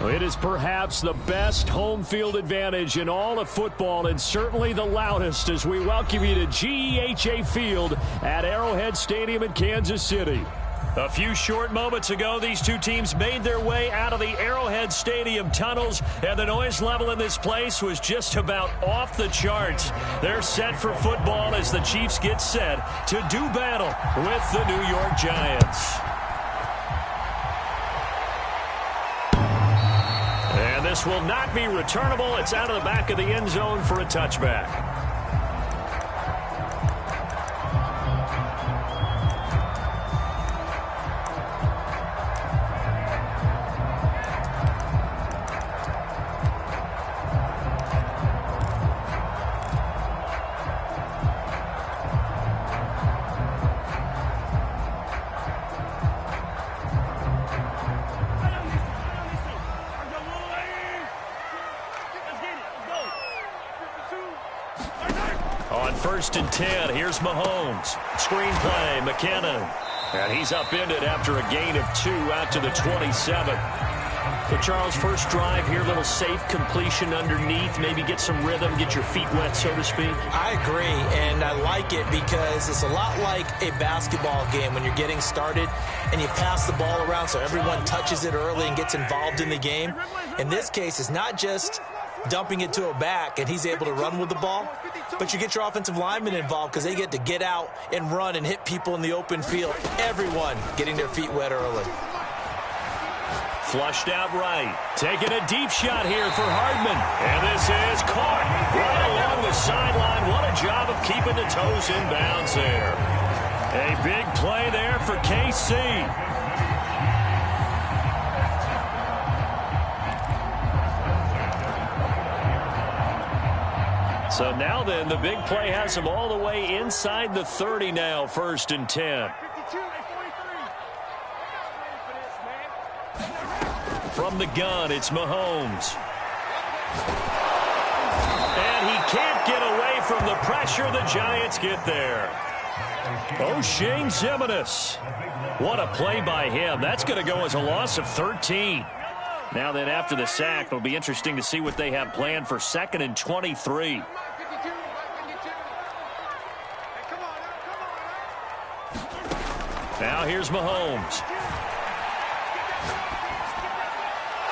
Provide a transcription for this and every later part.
It is perhaps the best home field advantage in all of football, and certainly the loudest, as we welcome you to GEHA Field at Arrowhead Stadium in Kansas City. A few short moments ago, these two teams made their way out of the Arrowhead Stadium tunnels, and the noise level in this place was just about off the charts. They're set for football as the Chiefs get set to do battle with the New York Giants. And this will not be returnable. It's out of the back of the end zone for a touchback. First and 10, here's Mahomes. Screenplay, McKinnon. And he's upended after a gain of 2 out to the 27. So, Charles, first drive here, little safe completion underneath. Maybe get some rhythm, get your feet wet, so to speak. I agree, and I like it because it's a lot like a basketball game when you're getting started and you pass the ball around so everyone touches it early and gets involved in the game. In this case, it's not just dumping it to a back and he's able to run with the ball, but you get your offensive linemen involved because they get to get out and run and hit people in the open field. Everyone getting their feet wet early. Flushed out right. Taking a deep shot here for Hardman. And this is caught right along the sideline. What a job of keeping the toes in bounds there. A big play there for KC. So now then, the big play has him all the way inside the 30 now, first and 10. From the gun, it's Mahomes. And he can't get away from the pressure. The Giants get there. O'Shane Ximines. What a play by him. That's going to go as a loss of 13. Now then, after the sack, it'll be interesting to see what they have planned for 2nd and 23. Now here's Mahomes.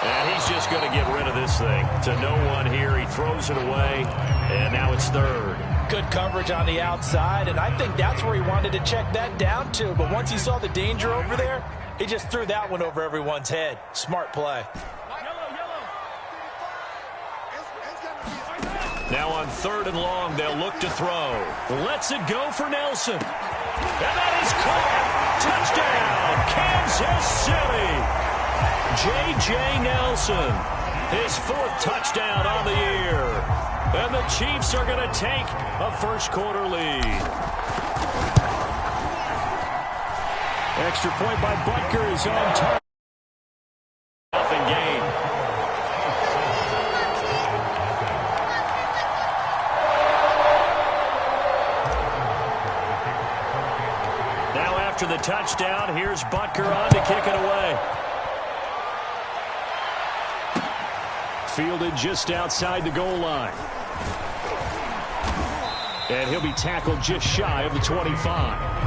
And he's just going to get rid of this thing. To no one here. He throws it away, and now it's 3rd. Good coverage on the outside, and I think that's where he wanted to check that down to. But once he saw the danger over there, he just threw that one over everyone's head. Smart play. Now on 3rd and long, they'll look to throw. Lets it go for Nelson. And that is caught. Touchdown, Kansas City. J.J. Nelson, his 4th touchdown on the year. And the Chiefs are going to take a first-quarter lead. Extra point by Butker is on target. Nothing gained. Now after the touchdown, here's Butker on to kick it away. Fielded just outside the goal line. And he'll be tackled just shy of the 25.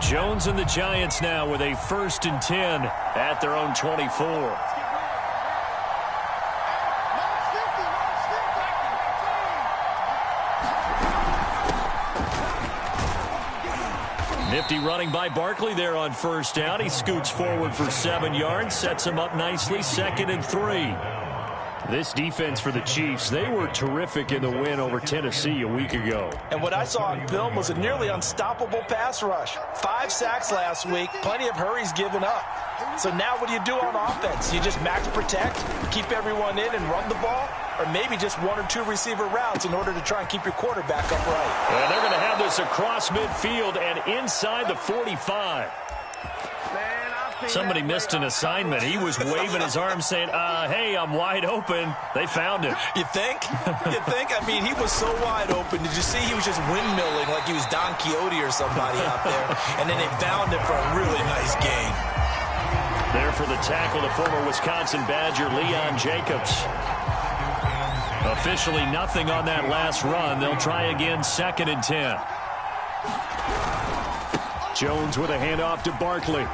Jones and the Giants now with a 1st and 10 at their own 24. Nifty running by Barkley there on 1st down. He scoots forward for 7 yards, sets him up nicely, 2nd and 3. This defense for the Chiefs, they were terrific in the win over Tennessee a week ago. And what I saw on film was a nearly unstoppable pass rush. 5 sacks last week, plenty of hurries given up. So now what do you do on offense? You just max protect, keep everyone in and run the ball? or maybe just 1 or 2 receiver routes in order to try and keep your quarterback upright. And they're going to have this across midfield and inside the 45. Somebody missed an assignment. He was waving his arm saying, hey, I'm wide open. They found him. You think? You think? I mean, he was so wide open. Did you see he was just windmilling like he was Don Quixote or somebody out there? And then they found him for a really nice gain. There for the tackle, the former Wisconsin Badger, Leon Jacobs. Officially nothing on that last run. They'll try again, 2nd and 10. Jones with a handoff to Barkley.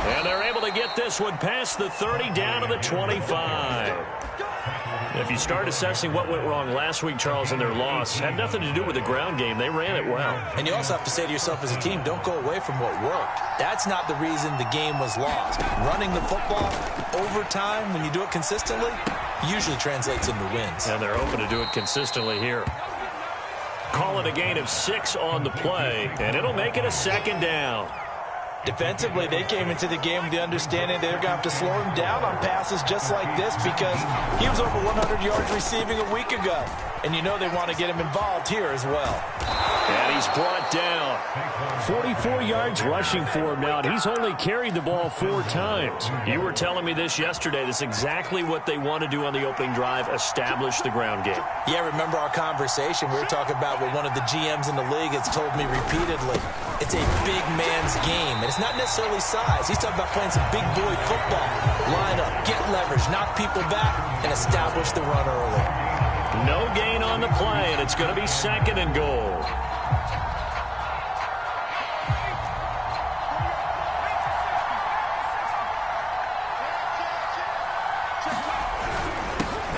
And they're able to get this one past the 30 down to the 25. If you start assessing what went wrong last week, Charles, in their loss, had nothing to do with the ground game. They ran it well. And you also have to say to yourself as a team, don't go away from what worked. That's not the reason the game was lost. Running the football over time, when you do it consistently, usually translates into wins. And they're hoping to do it consistently here. Call it a gain of 6 on the play, and it'll make it a 2nd down. Defensively, they came into the game with the understanding they're going to have to slow him down on passes just like this because he was over 100 yards receiving a week ago. And you know they want to get him involved here as well. And he's brought down. 44 yards rushing for him now, and he's only carried the ball 4 times. You were telling me this yesterday. This is exactly what they want to do on the opening drive, establish the ground game. Yeah, remember our conversation. We were talking about what one of the GMs in the league has told me repeatedly. It's a big man's game, and it's not necessarily size. He's talking about playing some big boy football. Line up, get leverage, knock people back, and establish the run early. No gain on the play, and it's going to be 2nd and goal.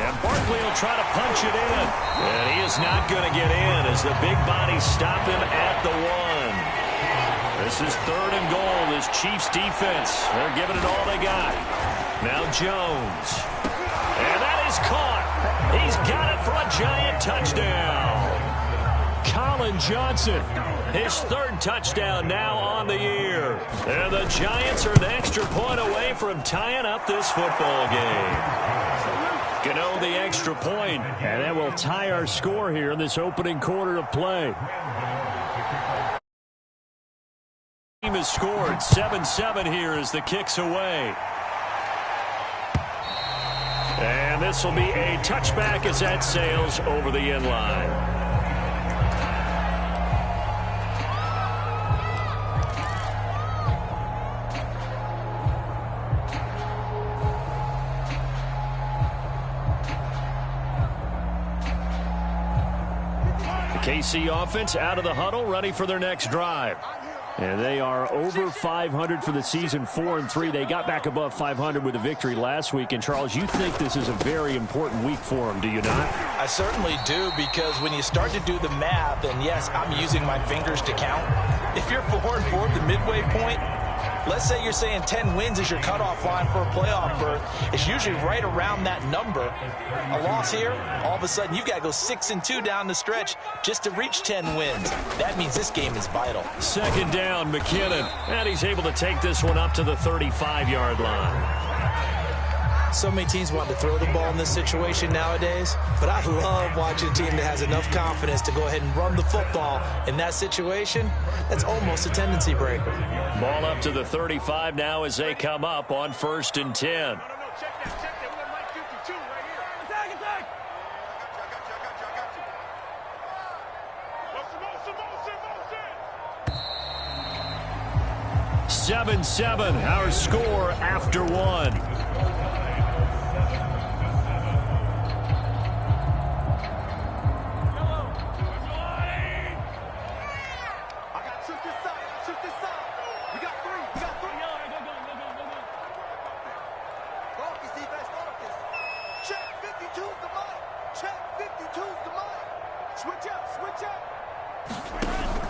And Barkley will try to punch it in. And he is not going to get in as the big bodies stop him at the 1. This is 3rd and goal. This Chiefs defense, they're giving it all they got. Now Jones. And that is caught. He's got it for a giant touchdown. Colin Johnson, his 3rd touchdown now on the year. And the Giants are an extra point away from tying up this football game. Gano the extra point, and that will tie our score here in this opening quarter of play. Team has scored 7-7 here as the kick's away. And this will be a touchback as that sails over the end line. The KC offense out of the huddle, ready for their next drive. And they are over 500 for the season, 4-3. They got back above 500 with a victory last week. And, Charles, you think this is a very important week for them, do you not? I certainly do, because when you start to do the math, and yes, I'm using my fingers to count. If you're 4-4 at the midway point, let's say you're saying 10 wins is your cutoff line for a playoff berth. It's usually right around that number. A loss here, all of a sudden you've got to go 6-2 down the stretch just to reach 10 wins. That means this game is vital. 2nd down, McKinnon. And he's able to take this one up to the 35-yard line. So many teams want to throw the ball in this situation nowadays, but I love watching a team that has enough confidence to go ahead and run the football in that situation. That's almost a tendency breaker. Ball up to the 35 now as they come up on 1st and 10. Seven, our score after 1.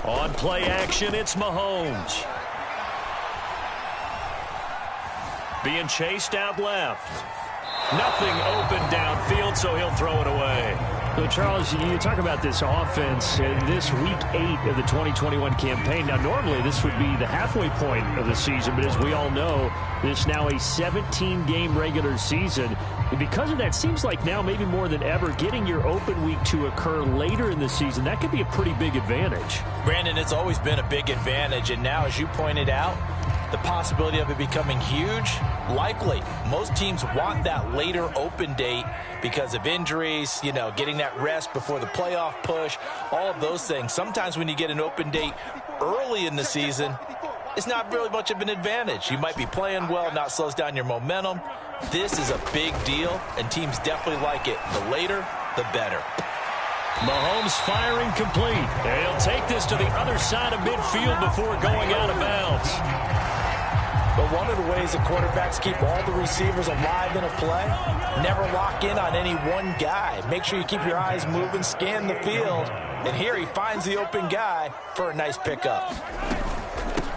On play action, it's Mahomes. Being chased out left. Nothing open downfield, so he'll throw it away. So, Charles, you talk about this offense in this week 8 of the 2021 campaign. Now, normally this would be the halfway point of the season, but as we all know, this is now a 17-game regular season. And because of that, seems like now maybe more than ever, getting your open week to occur later in the season, that could be a pretty big advantage. Brandon, it's always been a big advantage, and now, as you pointed out, the possibility of it becoming huge, likely. Most teams want that later open date because of injuries, you know, getting that rest before the playoff push, all of those things. Sometimes when you get an open date early in the season, it's not really much of an advantage. You might be playing well, not slows down your momentum. This is a big deal, and teams definitely like it. The later, the better. Mahomes firing complete. And he'll take this to the other side of midfield before going out of bounds. But one of the ways that quarterbacks keep all the receivers alive in a play, never lock in on any one guy. Make sure you keep your eyes moving, scan the field. And here he finds the open guy for a nice pickup.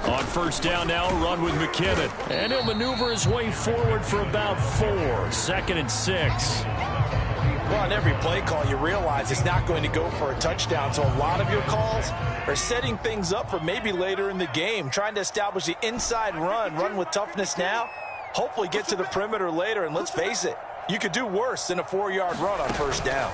On first down now, run with McKinnon. And he'll maneuver his way forward for about 4. 2nd and 6. Well, on every play call, you realize it's not going to go for a touchdown. So a lot of your calls are setting things up for maybe later in the game, trying to establish the inside run with toughness now, hopefully get to the perimeter later. And let's face it, you could do worse than a 4-yard run on first down.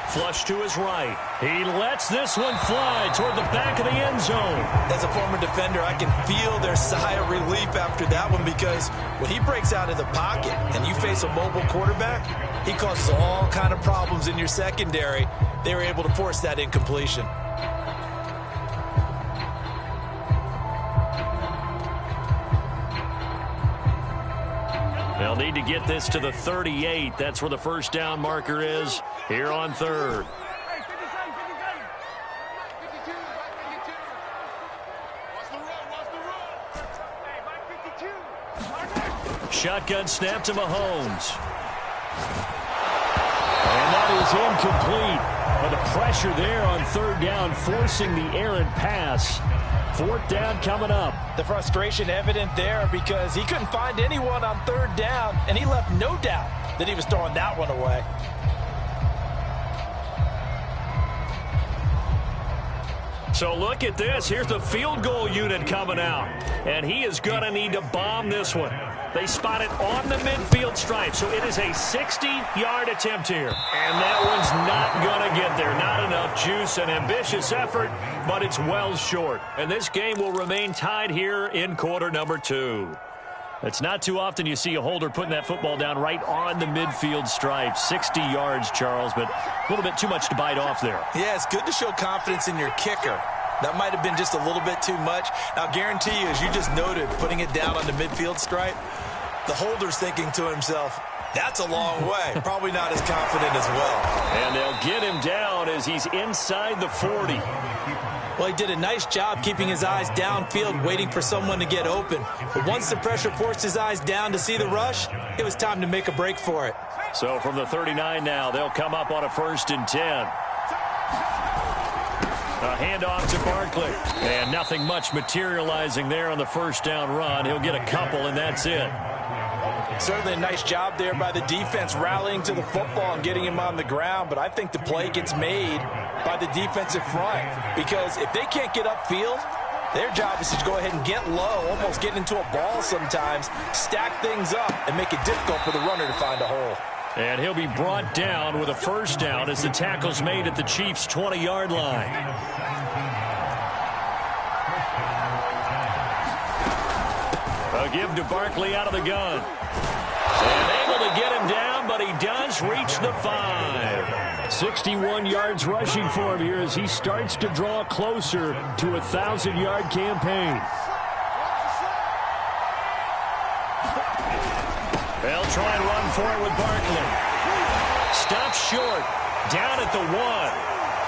Flush to his right. He lets this one fly toward the back of the end zone. As a former defender, I can feel their sigh of relief after that one, because when he breaks out of the pocket and you face a mobile quarterback, he causes all kind of problems in your secondary. They were able to force that incompletion. They'll need to get this to the 38. That's where the first down marker is here on 3rd. Shotgun snap to Mahomes. And that is incomplete. But the pressure there on 3rd down, forcing the errant pass. 4th down coming up. The frustration evident there because he couldn't find anyone on 3rd down, and he left no doubt that he was throwing that one away. So look at this. Here's the field goal unit coming out. And he is going to need to bomb this one. They spot it on the midfield stripe. So it is a 60-yard attempt here. And that one's not going to get there. Not enough juice. An ambitious effort, but it's well short. And this game will remain tied here in quarter number 2. It's not too often you see a holder putting that football down right on the midfield stripe. 60 yards, Charles, but a little bit too much to bite off there. Yeah, it's good to show confidence in your kicker. That might have been just a little bit too much. Now, I guarantee you, as you just noted, putting it down on the midfield stripe, the holder's thinking to himself, that's a long way. Probably not as confident as well. And they'll get him down as he's inside the 40. Well, he did a nice job keeping his eyes downfield, waiting for someone to get open. But once the pressure forced his eyes down to see the rush, it was time to make a break for it. So from the 39 now, they'll come up on a 1st and 10. A handoff to Barkley. And nothing much materializing there on the first down run. He'll get a couple, and that's it. Certainly a nice job there by the defense rallying to the football and getting him on the ground, but I think the play gets made by the defensive front, because if they can't get upfield, their job is to go ahead and get low, almost get into a ball sometimes, stack things up, and make it difficult for the runner to find a hole. And he'll be brought down with a first down as the tackle's made at the Chiefs' 20-yard line. A give to Barkley out of the gun. And able to get him down, but he does reach the 5. 61 yards rushing for him here as he starts to draw closer to a 1,000-yard campaign. They'll try and run for it with Barkley. Stopped short, down at the 1.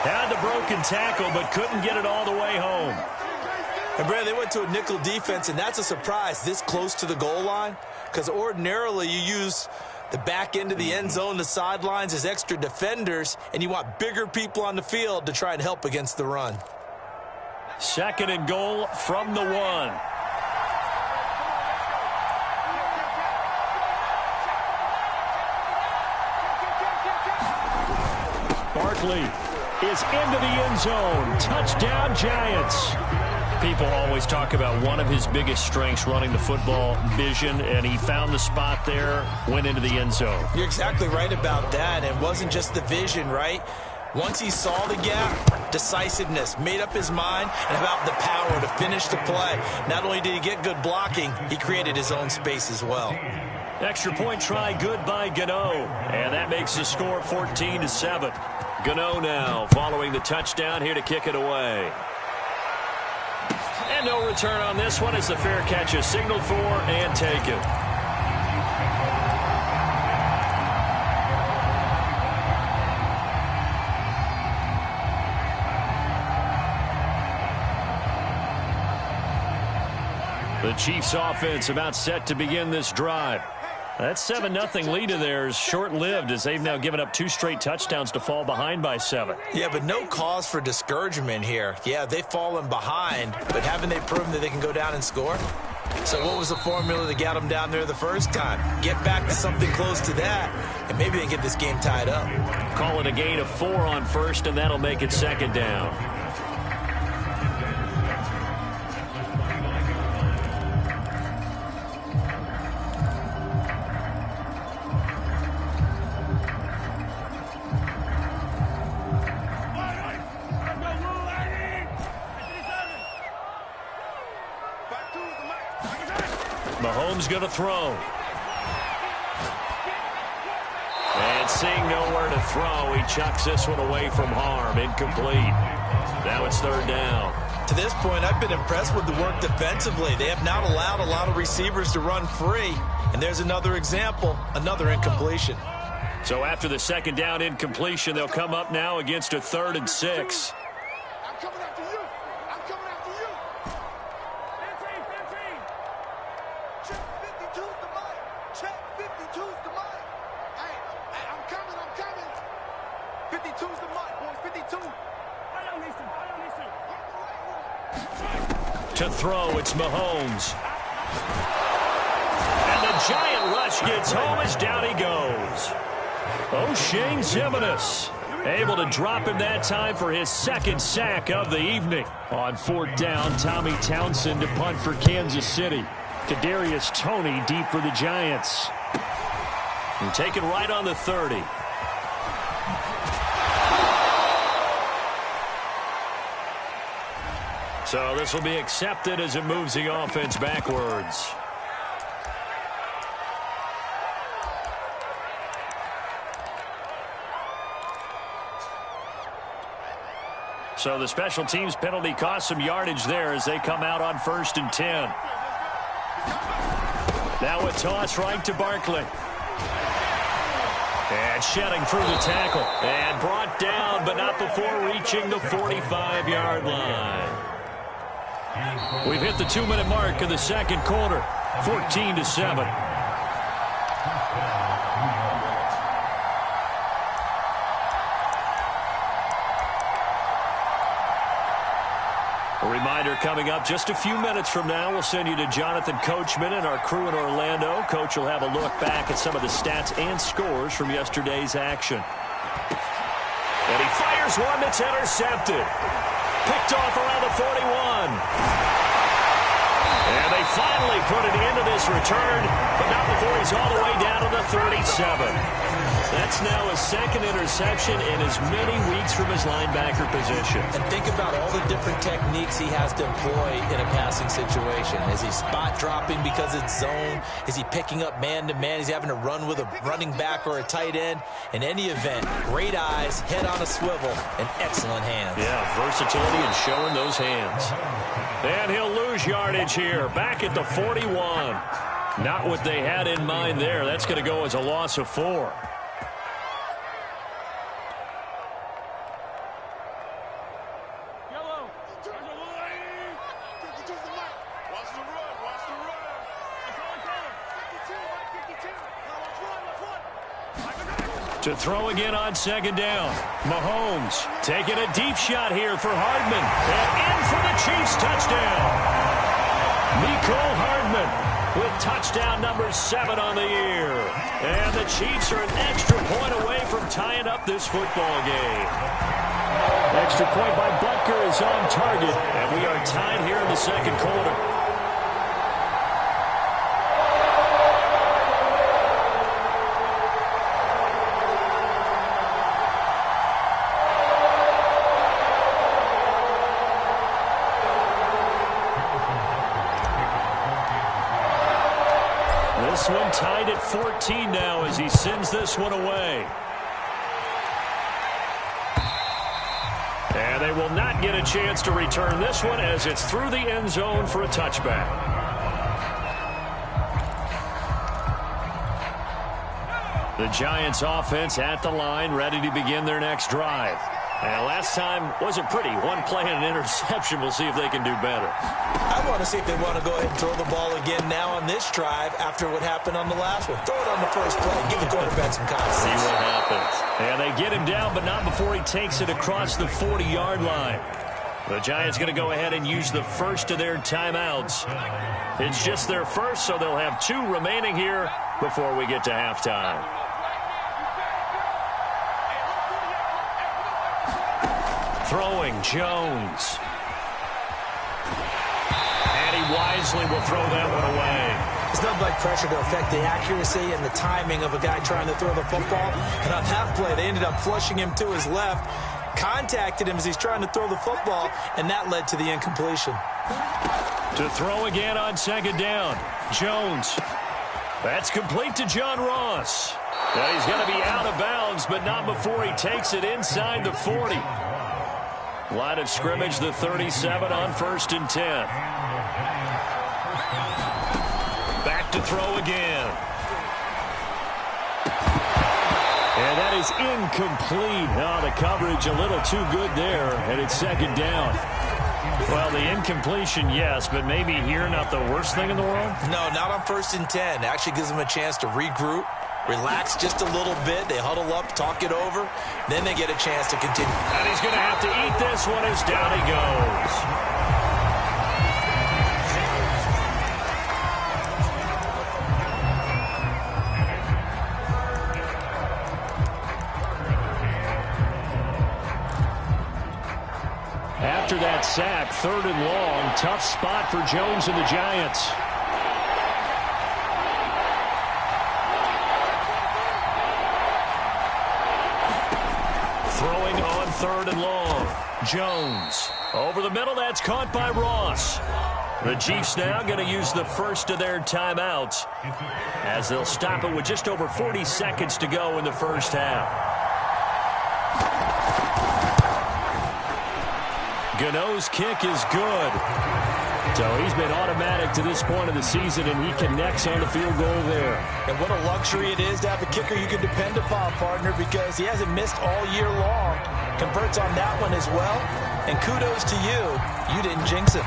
Had the broken tackle, but couldn't get it all the way home. And Brad, they went to a nickel defense, and that's a surprise this close to the goal line, because ordinarily you use the back end of the end zone, the sidelines as extra defenders, and you want bigger people on the field to try and help against the run. 2nd and goal from the 1. Barkley is into the end zone. Touchdown, Giants. People always talk about one of his biggest strengths running the football, vision, and he found the spot there, went into the end zone. You're exactly right about that. It wasn't just the vision, right? Once he saw the gap, decisiveness, made up his mind, and about the power to finish the play. Not only did he get good blocking, he created his own space as well. Extra point try good by Gano, and that makes the score 14-7. Gano now following the touchdown here to kick it away. And no return on this one as the fair catch is signaled for and taken. The Chiefs offense about set to begin this drive. That 7-0 lead of theirs short-lived as they've now given up 2 straight touchdowns to fall behind by 7. Yeah, but no cause for discouragement here. Yeah, they've fallen behind, but haven't they proven that they can go down and score? So what was the formula that got them down there the first time? Get back to something close to that, and maybe they can get this game tied up. Call it a gain of 4 on first, and that'll make it second down. Mahomes going to throw. And seeing nowhere to throw, he chucks this one away from harm. Incomplete. Now it's third down. To this point, I've been impressed with the work defensively. They have not allowed a lot of receivers to run free. And there's another example, another incompletion. So after the second down incompletion, they'll come up now against a 3rd and 6. I'm coming after you. I'm coming after you. 15. Check 52's the mic. Check 52's the mic. Hey, I'm coming. 52's the mic, boys. 52. I don't listen. To throw, it's Mahomes. And the giant rush gets home as down he goes. O'Shane Ximines able to drop him that time for his 2nd sack of the evening. On 4th down, Tommy Townsend to punt for Kansas City. Kadarius Toney deep for the Giants. And taken right on the 30. So this will be accepted as it moves the offense backwards. So the special teams penalty cost some yardage there as they come out on 1st and 10. Now a toss right to Barkley. And shedding through the tackle. And brought down, but not before reaching the 45-yard line. We've hit the 2-minute mark in the second quarter. 14-7. A reminder coming up just a few minutes from now, we'll send you to Jonathan Coachman and our crew in Orlando. Coach will have a look back at some of the stats and scores from yesterday's action. And he fires one that's intercepted. Picked off around the 41. And they finally put an end to this return, but not before he's all the way down to the 37. That's now his 2nd interception in as many weeks from his linebacker position. And think about all the different techniques he has to employ in a passing situation. Is he spot dropping because it's zone? Is he picking up man-to-man? Is he having to run with a running back or a tight end? In any event, great eyes, head on a swivel, and excellent hands. Yeah, versatility and showing those hands. And he'll lose yardage here, back at the 41. Not what they had in mind there. That's going to go as a loss of 4. To throw again on 2nd down. Mahomes taking a deep shot here for Hardman. And in for the Chiefs touchdown. Mecole Hardman with touchdown number 7 on the year. And the Chiefs are an extra point away from tying up this football game. Extra point by Butker is on target, and we are tied here in the second quarter. This one tied at 14 now as he sends this one away. And they will not get a chance to return this one as it's through the end zone for a touchback. The Giants offense at the line, ready to begin their next drive. And last time wasn't pretty. One play and an interception. We'll see if they can do better. I want to see if they want to go ahead and throw the ball again now on this drive after what happened on the last one. Throw it on the first play. Give the quarterback some confidence. See what happens. And they get him down, but not before he takes it across the 40-yard line. The Giants going to go ahead and use the first of their timeouts. It's just their first, so they'll have 2 remaining here before we get to halftime. Throwing, Jones. And he wisely will throw that one away. It's nothing like pressure to affect the accuracy and the timing of a guy trying to throw the football. And on that play, they ended up flushing him to his left, contacted him as he's trying to throw the football, and that led to the incompletion. To throw again on second down, Jones. That's complete to John Ross. Now he's going to be out of bounds, but not before he takes it inside the 40. Line of scrimmage, the 37 on 1st and 10. Back to throw again. And that is incomplete. Oh, the coverage a little too good there, and it's second down. Well, the incompletion, yes, but maybe here not the worst thing in the world? No, not on 1st and 10. It actually gives them a chance to regroup, relax just a little bit. They huddle up, talk it over. Then they get a chance to continue. And he's going to have to eat this one as down he goes. After that sack, 3rd and long, tough spot for Jones and the Giants. Throwing on 3rd and long. Jones over the middle. That's caught by Ross. The Chiefs now going to use the first of their timeouts as they'll stop it with just over 40 seconds to go in the first half. Gano's kick is good. So he's been automatic to this point of the season, and he connects on the field goal there. And what a luxury it is to have a kicker you can depend upon, partner, because he hasn't missed all year long. Converts on that one as well. And kudos to you. You didn't jinx him.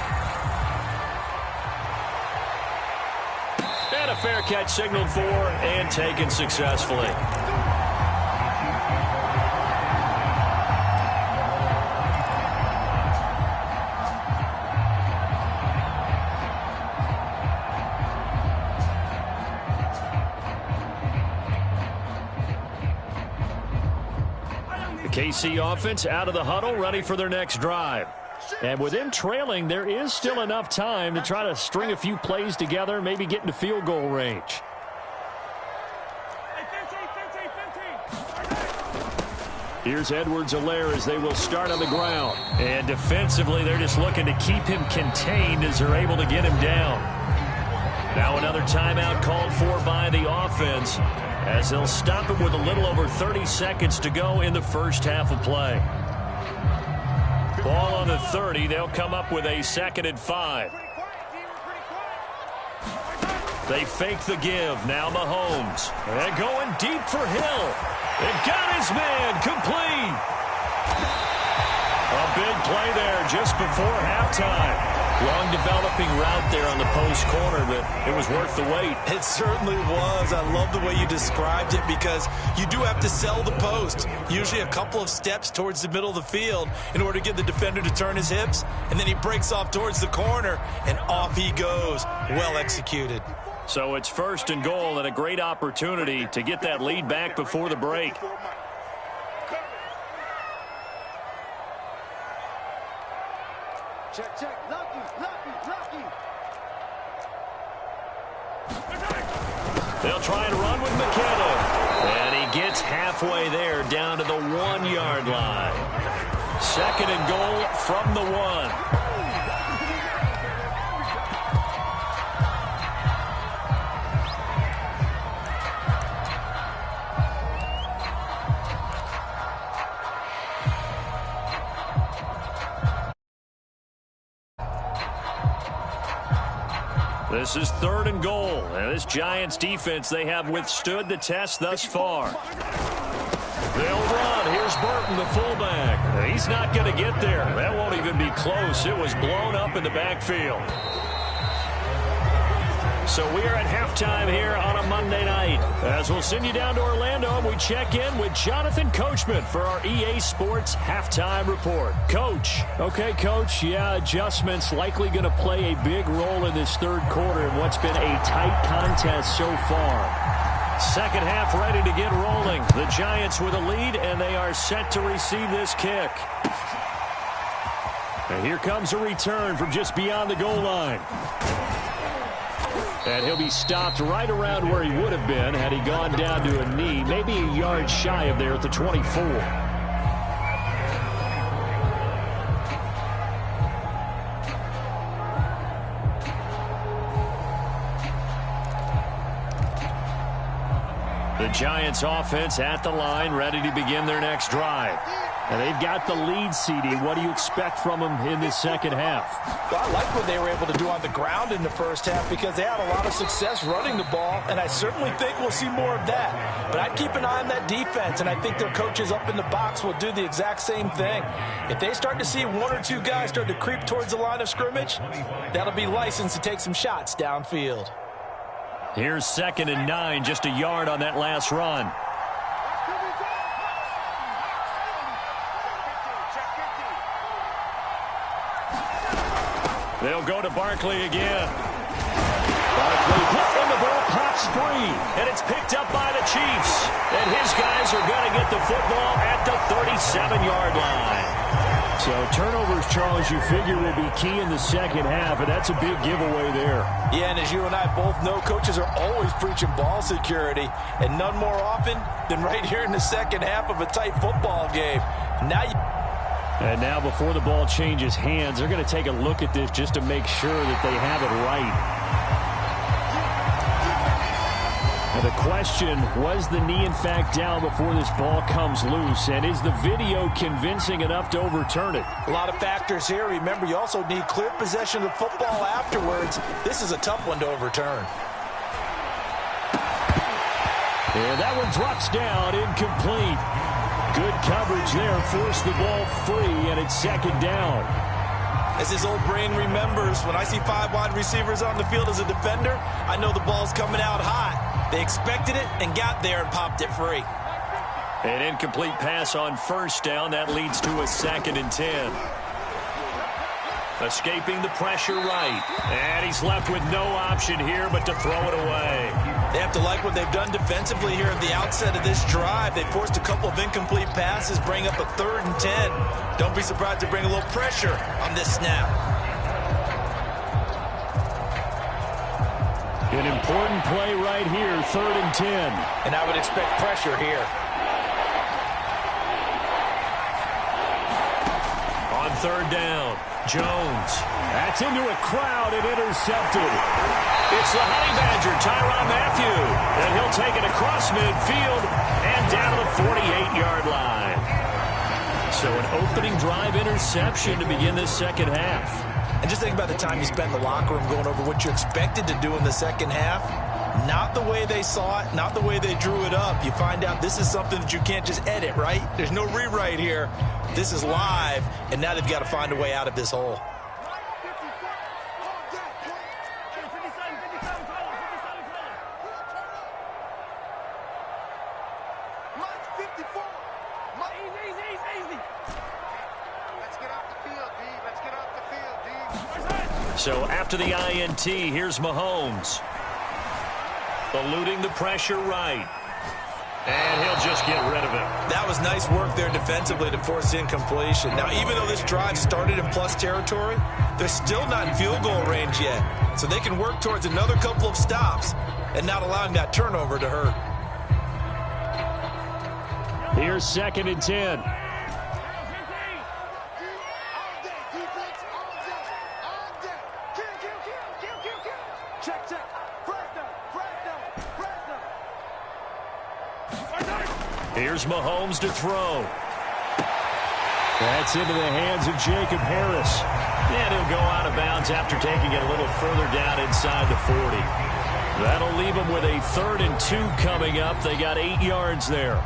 And a fair catch signaled for and taken successfully. KC offense out of the huddle, ready for their next drive. And with them trailing, there is still enough time to try to string a few plays together, maybe get into field goal range. Here's Edwards-Helaire as they will start on the ground. And defensively, they're just looking to keep him contained as they're able to get him down. Now another timeout called for by the offense, as they'll stop it with a little over 30 seconds to go in the first half of play. Ball on the 30. They'll come up with a 2nd and 5. They fake the give. Now Mahomes. They're going deep for Hill. They've got his man complete. A big play there just before halftime. Long developing route there on the post corner, but it was worth the wait. It certainly was. I love the way you described it because you do have to sell the post. Usually a couple of steps towards the middle of the field in order to get the defender to turn his hips, and then he breaks off towards the corner, and off he goes. Well executed. So it's 1st and goal and a great opportunity to get that lead back before the break. Check, check. Lucky, lucky, lucky. They'll try and run with McKenna. And he gets halfway there down to the 1-yard line. 2nd and goal from the 1. This is 3rd and goal. And this Giants defense, they have withstood the test thus far. They'll run. Here's Burton, the fullback. He's not going to get there. That won't even be close. It was blown up in the backfield. So we are at halftime here on a Monday night. As we'll send you down to Orlando, and we check in with Jonathan Coachman for our EA Sports Halftime Report. Coach. Okay, Coach. Yeah, adjustments likely going to play a big role in this 3rd quarter in what's been a tight contest so far. 2nd half ready to get rolling. The Giants with a lead, and they are set to receive this kick. And here comes a return from just beyond the goal line. And he'll be stopped right around where he would have been had he gone down to a knee, maybe a yard shy of there at the 24. The Giants offense at the line, ready to begin their next drive. And they've got the lead, CD. What do you expect from them in this 2nd half? Well, I like what they were able to do on the ground in the 1st half because they had a lot of success running the ball, and I certainly think we'll see more of that. But I'd keep an eye on that defense, and I think their coaches up in the box will do the exact same thing. If they start to see 1 or 2 guys start to creep towards the line of scrimmage, that'll be licensed to take some shots downfield. Here's 2nd and 9, just a yard on that last run. They'll go to Barkley again. Barkley hit and the ball pops free. And it's picked up by the Chiefs. And his guys are going to get the football at the 37-yard line. So turnovers, Charles, you figure will be key in the 2nd half, and that's a big giveaway there. Yeah, and as you and I both know, coaches are always preaching ball security, and none more often than right here in the 2nd half of a tight football game. And now before the ball changes hands, they're going to take a look at this just to make sure that they have it right. And the question, was the knee in fact down before this ball comes loose? And is the video convincing enough to overturn it? A lot of factors here. Remember, you also need clear possession of the football afterwards. This is a tough one to overturn. And that one drops down, incomplete. Good coverage there, forced the ball free, and it's 2nd down. As his old brain remembers, when I see 5 wide receivers on the field as a defender, I know the ball's coming out hot. They expected it and got there and popped it free. An incomplete pass on 1st down. That leads to a 2nd and 10. Escaping the pressure right. And he's left with no option here but to throw it away. They have to like what they've done defensively here at the outset of this drive. They forced a couple of incomplete passes, bring up a 3rd and 10. Don't be surprised to bring a little pressure on this snap. An important play right here, 3rd and 10. And I would expect pressure here. On 3rd down, Jones. That's into a crowd and intercepted. It's the Honey Badger, Tyrann Mathieu. And he'll take it across midfield and down to the 48-yard line. So an opening drive interception to begin this 2nd half. And just think about the time you spent in the locker room going over what you expected to do in the 2nd half. Not the way they saw it, not the way they drew it up. You find out this is something that you can't just edit, right? There's no rewrite here. This is live, and now they've got to find a way out of this hole. So after the INT, here's Mahomes. Eluding the pressure right. And he'll just get rid of it. That was nice work there defensively to force incompletion. Now, even though this drive started in plus territory, they're still not in field goal range yet. So they can work towards another couple of stops and not allowing that turnover to hurt. Here's 2nd and 10. Here's Mahomes to throw. That's into the hands of Jacob Harris. And he'll go out of bounds after taking it a little further down inside the 40. That'll leave them with a 3rd and 2 coming up. They got 8 yards there.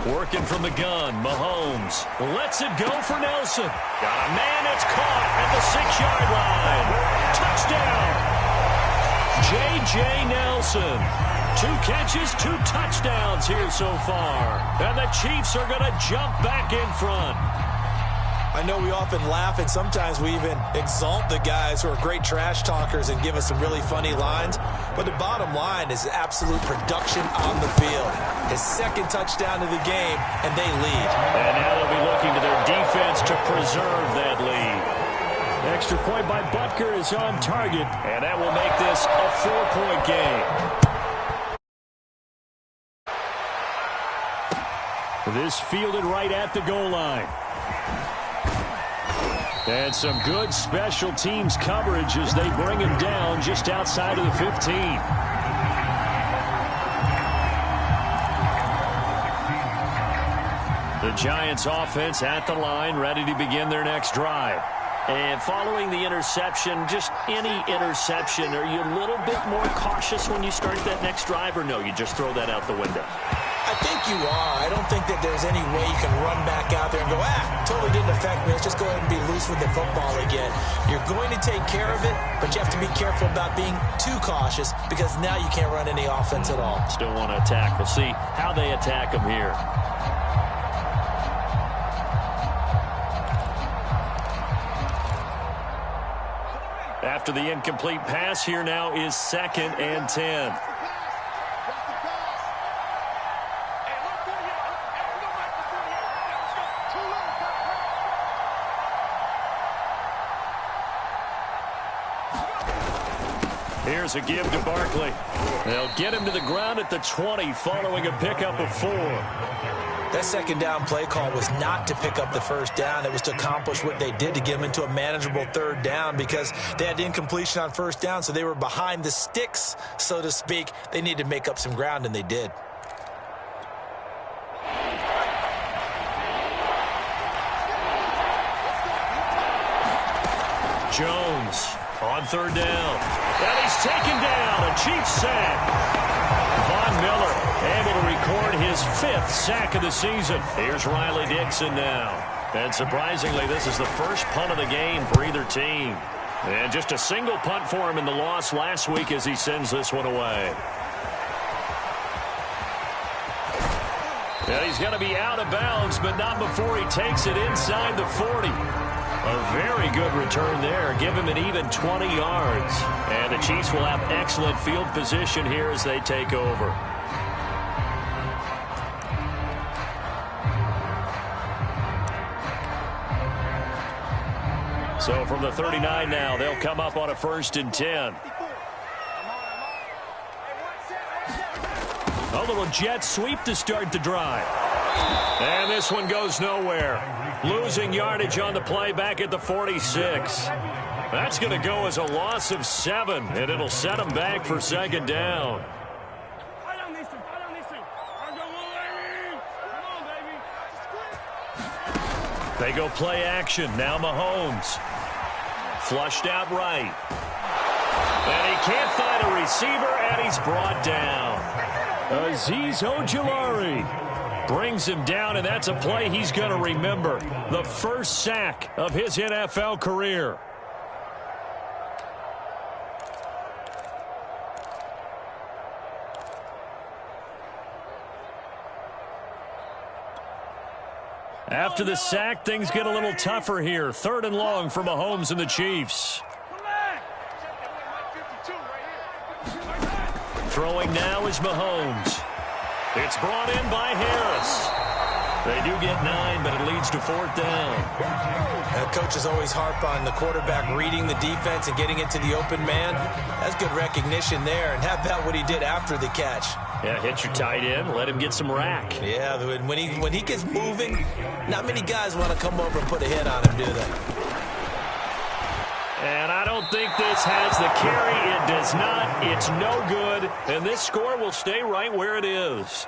Working from the gun, Mahomes lets it go for Nelson. Got a man that's caught at the 6-yard line. Touchdown! J.J. Nelson. 2 catches, 2 touchdowns here so far. And the Chiefs are going to jump back in front. I know we often laugh, and sometimes we even exalt the guys who are great trash talkers and give us some really funny lines. But the bottom line is absolute production on the field. His 2nd touchdown of the game, and they lead. And now they'll be looking to their defense to preserve that lead. Extra point by Butker is on target, and that will make this a 4-point game. This fielded right at the goal line. And some good special teams coverage as they bring him down just outside of the 15. The Giants offense at the line, ready to begin their next drive. And following the interception, just any interception, are you a little bit more cautious when you start that next drive, or no, you just throw that out the window? I think you are. I don't think that there's any way you can run back out there and go, totally didn't affect me. Let's just go ahead and be loose with the football again. You're going to take care of it, but you have to be careful about being too cautious because now you can't run any offense at all. Still want to attack. We'll see how they attack them here. After the incomplete pass, here now is 2nd and 10. Here's a give to Barkley. They'll get him to the ground at the 20 following a pickup of 4. That 2nd down play call was not to pick up the 1st down. It was to accomplish what they did to get them into a manageable 3rd down because they had incompletion on 1st down, so they were behind the sticks, so to speak. They needed to make up some ground, and they did. Jones on 3rd down. And he's taken down. A Chiefs sack. Von Miller able to record his 5th sack of the season. Here's Riley Dixon now. And surprisingly, this is the first punt of the game for either team. And just a single punt for him in the loss last week as he sends this one away. And he's going to be out of bounds, but not before he takes it inside the 40. A very good return there. Give him an even 20 yards. And the Chiefs will have excellent field position here as they take over. So from the 39 now, they'll come up on a 1st and 10. A little jet sweep to start the drive. And this one goes nowhere. Losing yardage on the play back at the 46. That's going to go as a loss of 7, and it'll set them back for 2nd down. They go play action. Now Mahomes. Flushed out right. And he can't find a receiver, and he's brought down. Azeez Ojulari brings him down, and that's a play he's going to remember. The first sack of his NFL career. After the sack, things get a little tougher here. 3rd and long for Mahomes and the Chiefs. Throwing now is Mahomes. It's brought in by Harris. They do get 9, but it leads to 4th down. Coaches always harp on the quarterback reading the defense and getting into the open man. That's good recognition there. And how about what he did after the catch? Yeah, hit your tight end, let him get some rack. Yeah, when he gets moving, not many guys want to come over and put a hit on him, do they? And I don't think this has the carry. It does not. It's no good. And this score will stay right where it is.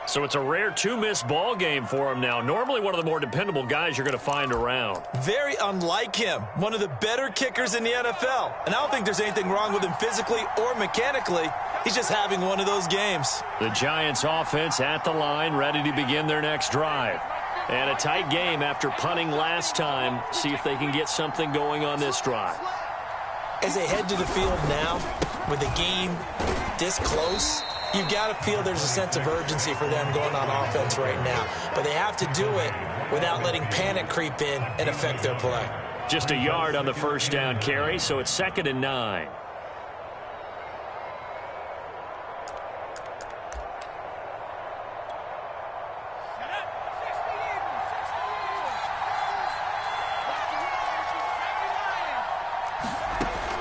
So it's a rare 2-miss ball game for him now. Normally one of the more dependable guys you're going to find around. Very unlike him. One of the better kickers in the NFL. And I don't think there's anything wrong with him physically or mechanically. He's just having one of those games. The Giants offense at the line, ready to begin their next drive. And a tight game after punting last time. See if they can get something going on this drive. As they head to the field now, with the game this close, you've got to feel there's a sense of urgency for them going on offense right now. But they have to do it without letting panic creep in and affect their play. Just a yard on the 1st down carry, so it's 2nd and 9.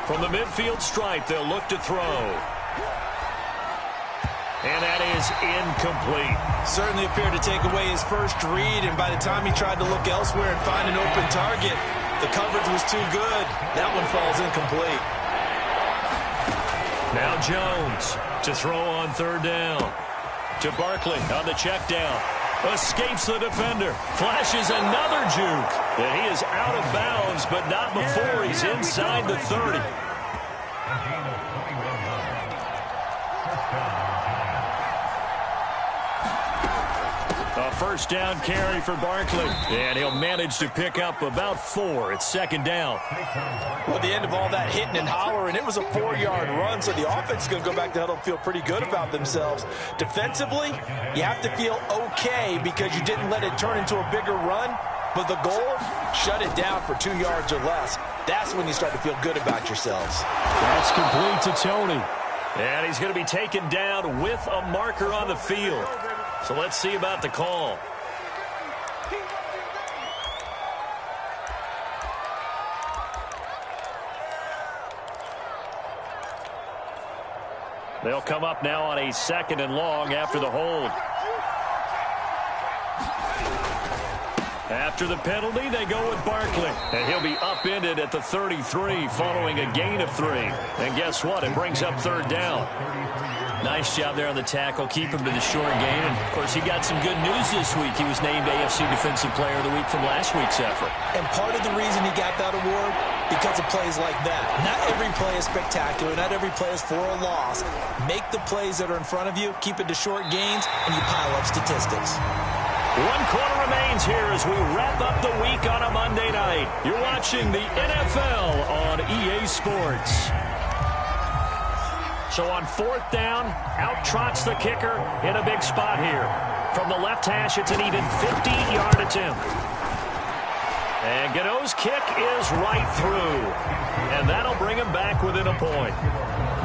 From the midfield stripe, they'll look to throw. And that is incomplete. Certainly appeared to take away his first read, and by the time he tried to look elsewhere and find an open target, the coverage was too good. That one falls incomplete. Now Jones to throw on 3rd down. To Barkley on the check down. Escapes the defender. Flashes another juke. And he is out of bounds, but not before he's inside the 30. A 1st down carry for Barkley. And he'll manage to pick up about 4. It's 2nd down. Well, at the end of all that hitting and hollering, it was a 4-yard run, so the offense is going to go back to huddle and feel pretty good about themselves. Defensively, you have to feel okay because you didn't let it turn into a bigger run, but the goal, shut it down for 2 yards or less. That's when you start to feel good about yourselves. That's complete to Tony. And he's going to be taken down with a marker on the field. So let's see about the call. They'll come up now on a 2nd and long after the hold. After the penalty, they go with Barkley. And he'll be upended at the 33 following a gain of 3. And guess what? It brings up 3rd down. Nice job there on the tackle. Keep him to the short game. And, of course, he got some good news this week. He was named AFC Defensive Player of the Week from last week's effort. And part of the reason he got that award, because of plays like that. Not every play is spectacular. Not every play is for a loss. Make the plays that are in front of you, keep it to short gains, and you pile up statistics. 1 quarter remains here as we wrap up the week on a Monday night. You're watching the NFL on EA Sports. So on 4th down, out trots the kicker in a big spot here. From the left hash, it's an even 50-yard attempt. And Gano's kick is right through. And that'll bring him back within a point.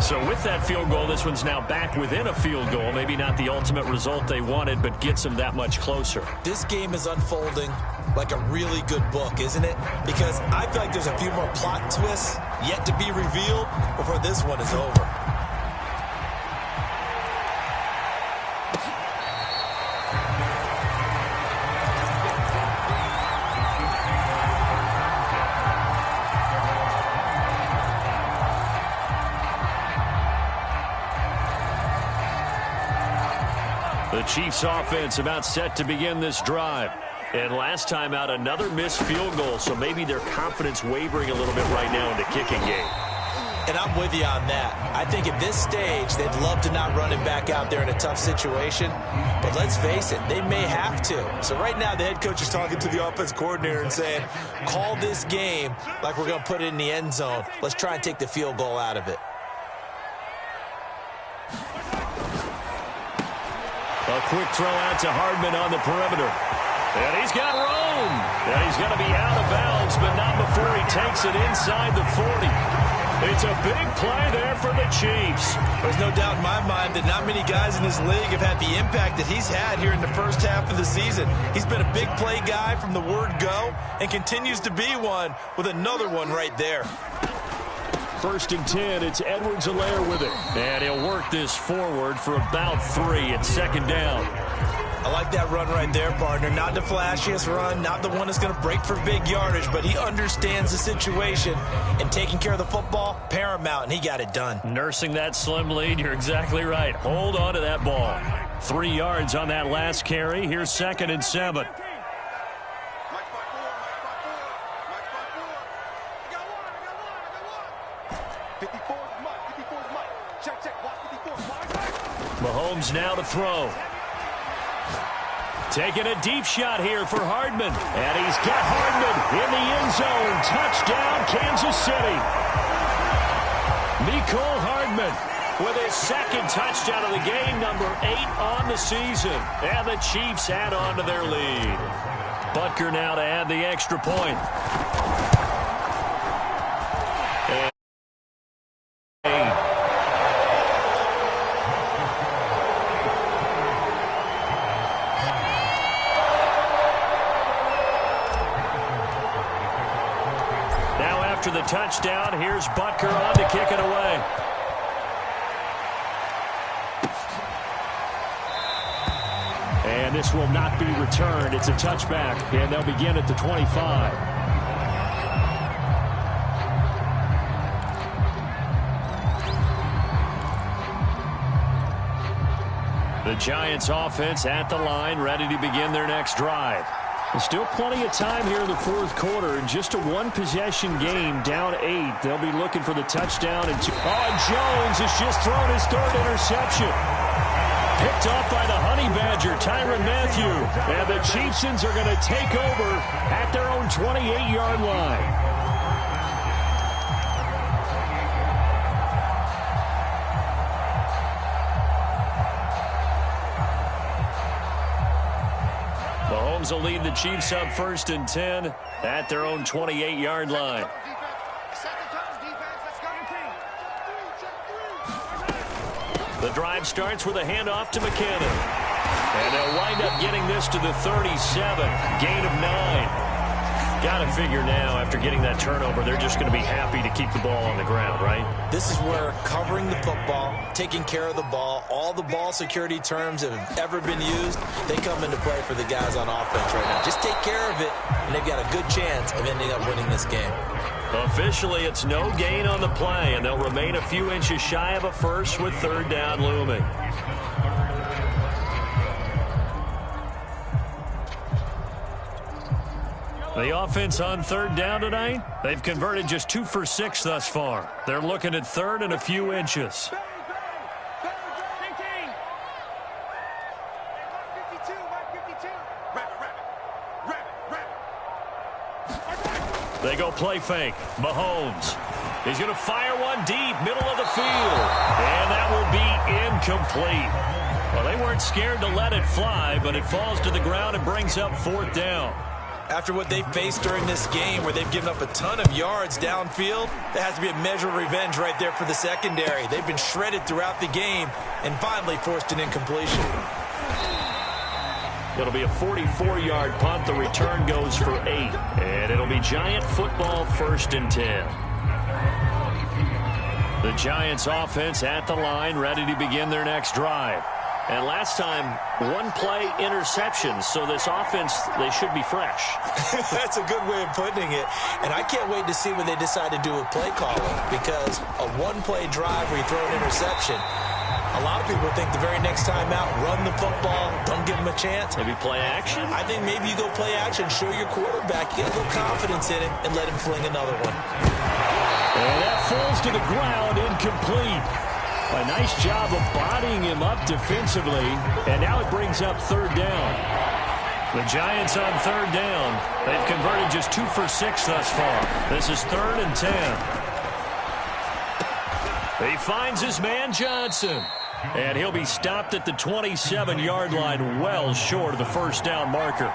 So with that field goal, this one's now back within a field goal. Maybe not the ultimate result they wanted, but gets them that much closer. This game is unfolding like a really good book, isn't it? Because I feel like there's a few more plot twists yet to be revealed before this one is over. The Chiefs offense about set to begin this drive. And last time out, another missed field goal, so maybe their confidence wavering a little bit right now in the kicking game. And I'm with you on that. I think at this stage, they'd love to not run him back out there in a tough situation. But let's face it, they may have to. So right now, the head coach is talking to the offense coordinator and saying, call this game like we're going to put it in the end zone. Let's try and take the field goal out of it. A quick throw out to Hardman on the perimeter. And he's got room. And he's going to be out of bounds, but not before he takes it inside the 40. It's a big play there for the Chiefs. There's no doubt in my mind that not many guys in this league have had the impact that he's had here in the first half of the season. He's been a big play guy from the word go and continues to be one with another one right there. 1st and 10, it's Edwards-Helaire with it. And he'll work this forward for about 3 at 2nd down. I like that run right there, partner. Not the flashiest run, not the one that's going to break for big yardage, but he understands the situation, and taking care of the football, paramount, and he got it done. Nursing that slim lead, you're exactly right. Hold on to that ball. 3 yards on that last carry. Here's 2nd and 7. 54 is Mike. 54 is Mike. Check. Watch 54. Mahomes now to throw. Taking a deep shot here for Hardman. And he's got Hardman in the end zone. Touchdown, Kansas City. Mecole Hardman with his 2nd touchdown of the game, number 8 on the season. And the Chiefs add on to their lead. Butker now to add the extra point. After the touchdown, here's Butker on to kick it away. And this will not be returned. It's a touchback, and they'll begin at the 25. The Giants offense at the line, ready to begin their next drive. There's still plenty of time here in the 4th quarter. Just a 1-possession game, down 8. They'll be looking for the touchdown. And Jones has just thrown his 3rd interception. Picked off by the Honey Badger, Tyrann Mathieu. And the Chiefsons are going to take over at their own 28-yard line. Mahomes will lead the Chiefs up 1st and 10 at their own 28-yard line. The drive starts with a handoff to McKinnon. And they'll wind up getting this to the 37. Gain of 9. Got to figure now, after getting that turnover, they're just going to be happy to keep the ball on the ground, right? This is where covering the football, taking care of the ball, all the ball security terms that have ever been used, they come into play for the guys on offense right now. Just take care of it, and they've got a good chance of ending up winning this game. Officially, it's no gain on the play, and they'll remain a few inches shy of a first with 3rd down looming. The offense on 3rd down tonight, they've converted just 2 for 6 thus far. They're looking at 3rd and a few inches. They go play fake. Mahomes. He's going to fire one deep, middle of the field. And that will be incomplete. Well, they weren't scared to let it fly, but it falls to the ground and brings up 4th down. After what they've faced during this game, where they've given up a ton of yards downfield, there has to be a measure of revenge right there for the secondary. They've been shredded throughout the game and finally forced an incompletion. It'll be a 44-yard punt. The return goes for 8. And it'll be Giant football 1st and 10. The Giants offense at the line, ready to begin their next drive. And last time, 1-play interception. So this offense, they should be fresh. That's a good way of putting it. And I can't wait to see what they decide to do with play calling, because a 1-play drive where you throw an interception, a lot of people think the very next time out, run the football, don't give them a chance. Maybe play action? I think maybe you go play action, show your quarterback, get a little confidence in it, and let him fling another one. And that falls to the ground, incomplete. A nice job of bodying him up defensively, and now it brings up 3rd down. The Giants on 3rd down. They've converted just 2 for 6 thus far. This is 3rd and 10. He finds his man Johnson, and he'll be stopped at the 27-yard line, well short of the 1st down marker.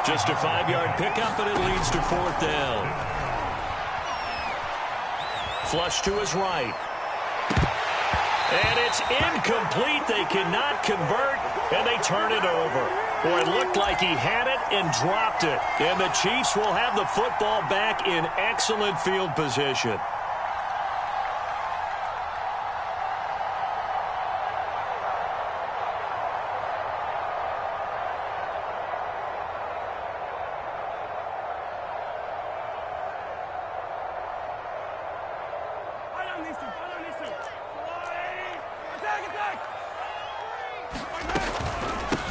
Just a 5-yard pickup, and it leads to fourth down. Flush to his right. And it's incomplete. They cannot convert, and they turn it over. Boy, it looked like he had it and dropped it. And the Chiefs will have the football back in excellent field position.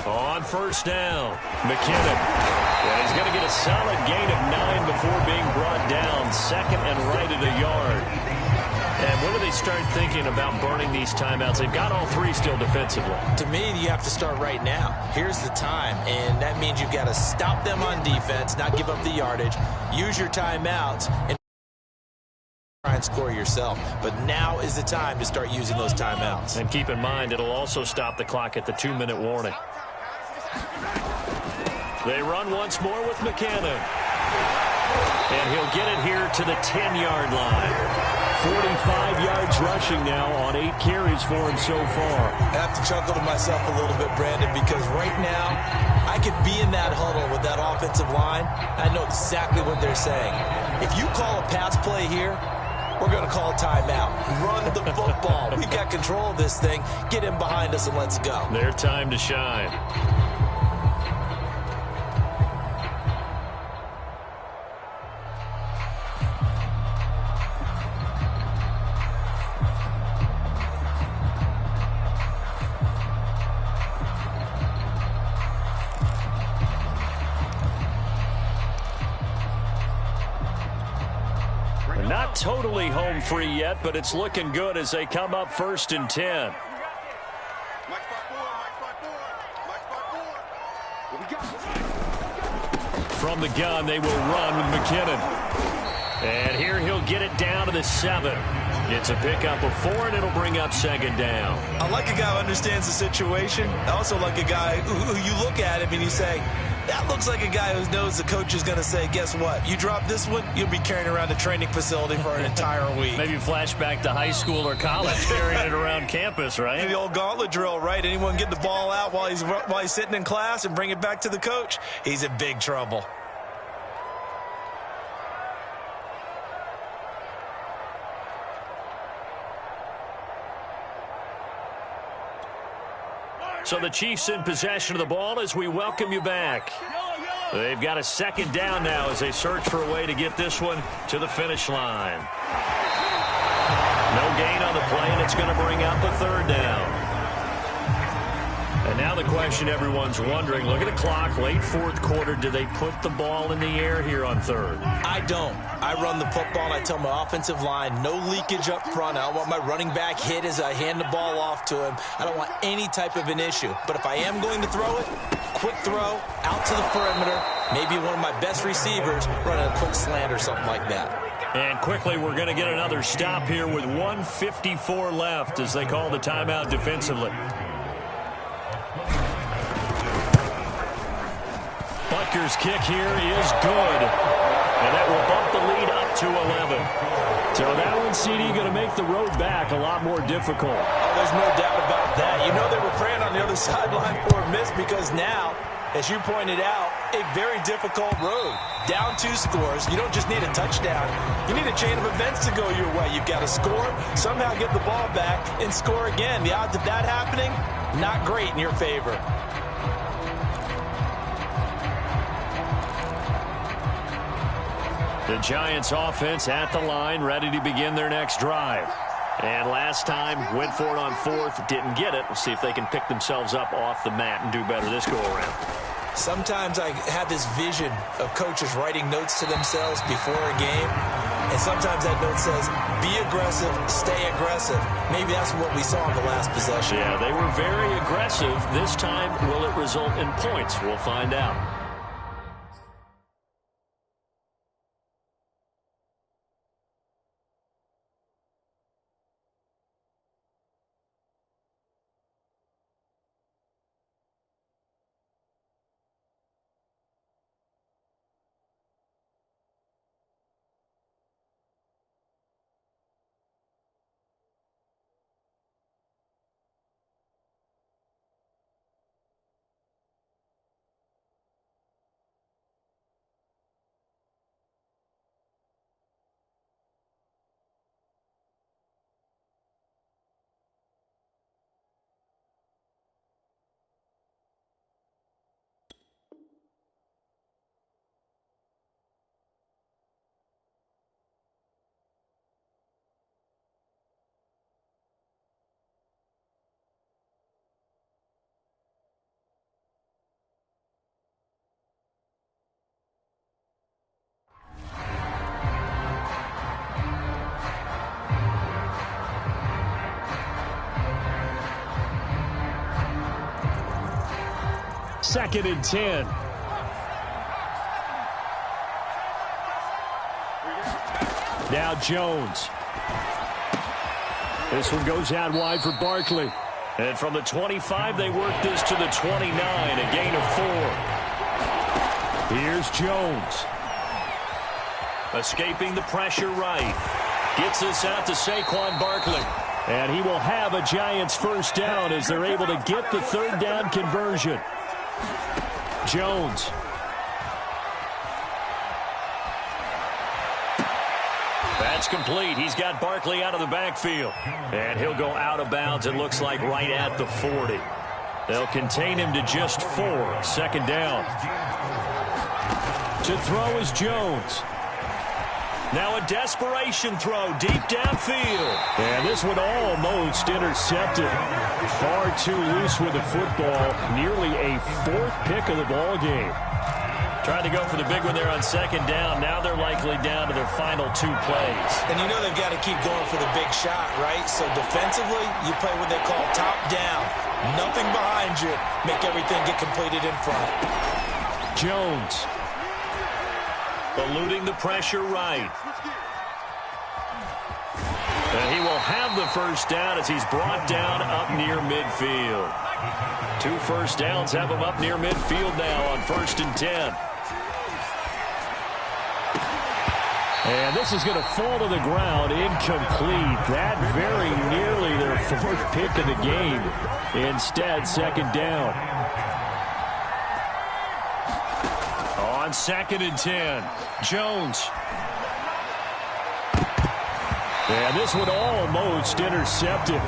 On first down, McKinnon. And he's going to get a solid gain of 9 before being brought down. Second and right at a yard. And when do they start thinking about burning these timeouts? They've got all 3 still defensively. To me, you have to start right now. Here's the time, and that means you've got to stop them on defense, not give up the yardage, use your timeouts, and try and score yourself. But now is the time to start using those timeouts. And keep in mind, it'll also stop the clock at the 2-minute warning. They run once more with McKinnon. And he'll get it here to the 10-yard line. 45 yards rushing now on 8 carries for him so far. I have to chuckle to myself a little bit, Brandon, because right now I could be in that huddle with that offensive line. I know exactly what they're saying. If you call a pass play here, we're going to call timeout. Run the football. We've got control of this thing. Get in behind us and let's go. Their time to shine. Not totally home free yet, but it's looking good as they come up 1st and 10. From the gun, they will run with McKinnon. And here he'll get it down to the 7. It's a pickup of 4, and it'll bring up 2nd down. I like a guy who understands the situation. I also like a guy who you look at him and you say, that looks like a guy who knows the coach is going to say, guess what? You drop this one, you'll be carrying around the training facility for an entire week. Maybe flashback to high school or college, carrying it around campus, right? The old gauntlet drill, right? Anyone get the ball out while he's sitting in class and bring it back to the coach? He's in big trouble. So the Chiefs in possession of the ball as we welcome you back. They've got a 2nd down now as they search for a way to get this one to the finish line. No gain on the play, and it's going to bring up a 3rd down. And now the question everyone's wondering, look at the clock, late 4th quarter, do they put the ball in the air here on 3rd? I don't. I run the football, and I tell my offensive line, no leakage up front. I don't want my running back hit as I hand the ball off to him. I don't want any type of an issue. But if I am going to throw it, quick throw, out to the perimeter, maybe one of my best receivers running a quick slant or something like that. And quickly, we're going to get another stop here with 1:54 left as they call the timeout defensively. Butker's kick here is good. And that will bump the lead up to 11. So that one, CD, going to make the road back a lot more difficult. Oh, there's no doubt about that. You know they were praying on the other sideline for a miss because now, as you pointed out, a very difficult road. Down 2 scores. You don't just need a touchdown. You need a chain of events to go your way. You've got to score, somehow get the ball back, and score again. The odds of that happening, not great in your favor. The Giants offense at the line, ready to begin their next drive. And last time, went for it on 4th, didn't get it. We'll see if they can pick themselves up off the mat and do better this go-around. Sometimes I have this vision of coaches writing notes to themselves before a game. And sometimes that note says, be aggressive, stay aggressive. Maybe that's what we saw in the last possession. Yeah, they were very aggressive. This time, will it result in points? We'll find out. 2nd and 10. Now Jones. This one goes out wide for Barkley. And from the 25, they work this to the 29, a gain of 4. Here's Jones. Escaping the pressure right. Gets this out to Saquon Barkley. And he will have a Giants first down as they're able to get the 3rd down conversion. Jones. That's complete. He's got Barkley out of the backfield. And he'll go out of bounds, it looks like, right at the 40. They'll contain him to just 4. 2nd down. To throw is Jones. Now a desperation throw deep downfield. And this one almost intercepted. Far too loose with the football. Nearly a 4th pick of the ball game. Tried to go for the big one there on 2nd down. Now they're likely down to their final 2 plays. And you know they've got to keep going for the big shot, right? So defensively, you play what they call top down. Nothing behind you. Make everything get completed in front. Jones. Eluding the pressure right. And he will have the first down as he's brought down up near midfield. 2 first downs have him up near midfield now on 1st and 10. And this is going to fall to the ground, incomplete. That very nearly their 4th pick of the game. Instead, 2nd down. On 2nd and 10, Jones. And this one almost intercepted.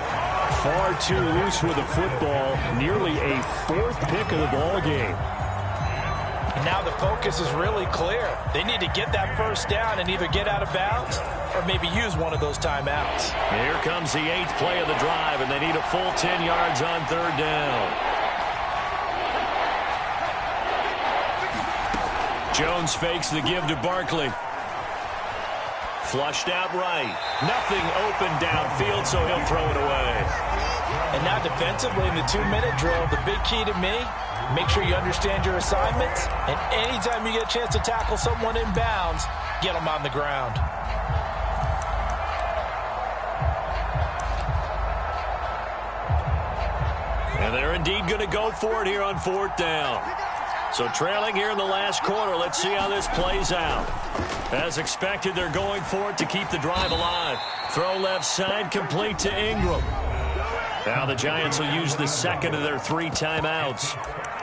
Far too loose with the football. Nearly a 4th pick of the ball game. And now the focus is really clear. They need to get that first down and either get out of bounds or maybe use one of those timeouts. Here comes the 8th play of the drive, and they need a full 10 yards on 3rd down. Jones fakes the give to Barkley. Flushed out right. Nothing open downfield, so he'll throw it away. And now defensively in the 2-minute drill, the big key to me, make sure you understand your assignments, and anytime you get a chance to tackle someone in bounds, get them on the ground. And they're indeed going to go for it here on 4th down. So trailing here in the last quarter, let's see how this plays out. As expected, they're going for it to keep the drive alive. Throw left side, complete to Ingram. Now the Giants will use the 2nd of their 3 timeouts,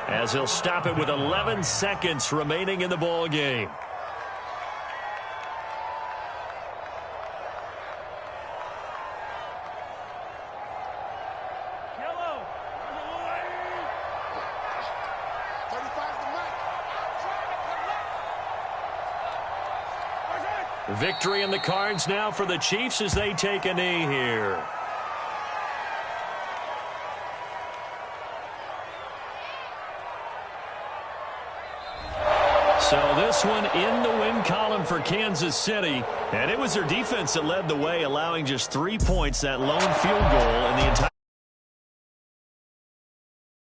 as he'll stop it with 11 seconds remaining in the ball game. Victory in the cards now for the Chiefs as they take a knee here. So this one in the win column for Kansas City. And it was their defense that led the way, allowing just 3 points, that lone field goal in the entire